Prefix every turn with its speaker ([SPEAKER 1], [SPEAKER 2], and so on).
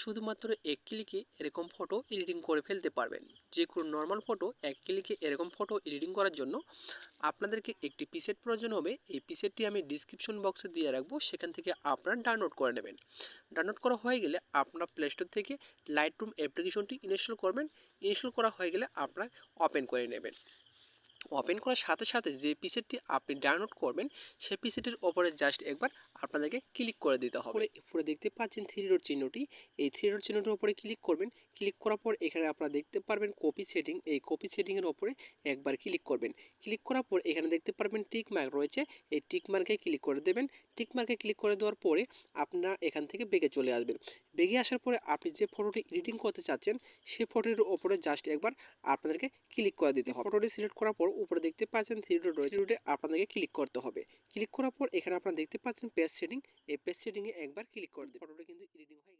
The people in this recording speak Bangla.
[SPEAKER 1] শুধুমাত্র এক ক্লিকে এরকম ফটো এডিটিং করে ফেলতে পারবেন। যে কোনো নর্মাল ফটো এক ক্লিকে এরকম ফটো এডিটিং করার জন্য আপনাদেরকে একটি প্রিসেট প্রয়োজন হবে। এই প্রিসেটটি আমি ডিসক্রিপশন বক্সে দিয়ে রাখবো, সেখান থেকে আপনারা ডাউনলোড করে নেবেন। ডাউনলোড করা হয়ে গেলে আপনারা প্লে স্টোর থেকে লাইটরুম অ্যাপ্লিকেশনটি ইনস্টল করবেন। ইনস্টল করা হয়ে গেলে আপনারা ওপেন করে নেবেন। ওপেন করার সাথে সাথে যে পিসেটটি আপনি ডাউনলোড করবেন সেই পিসেটের ওপরে জাস্ট একবার আপনাদেরকে ক্লিক করে দিতে হবে। উপরে দেখতে পাচ্ছেন থ্রি ডট চিহ্নটি, এই থ্রি ডট চিহ্নটির উপরে ক্লিক করবেন। ক্লিক করার পর এখানে আপনারা দেখতে পারবেন কপি সেটিং, এই কপি সেটিংয়ের ওপরে একবার ক্লিক করবেন। ক্লিক করার পর এখানে দেখতে পারবেন টিক মার্ক রয়েছে, এই টিক মার্কে ক্লিক করে দেবেন। টিক মার্কে ক্লিক করে দেওয়ার পরে আপনারা এখান থেকে বেগে চলে আসবেন। বেগে আসার পরে আপনি যে ফটোটি এডিটিং করতে চাচ্ছেন সেই ফটোটির ওপরে জাস্ট একবার আপনাদেরকে ক্লিক করে দিতে হবে। ফটোটি সিলেক্ট করার পর উপরে দেখতে পাচ্ছেন থ্রি ডট রয়েছে, থ্রি ডটে আপনাদেরকে ক্লিক করতে হবে। ক্লিক করার পর এখানে আপনারা দেখতে পাচ্ছেন পেজ সেটিং, এই পেজ সেটিংয়ে একবার ক্লিক করে দিন। ফটোটি কিন্তু এডিটিং হয়ে গেছে।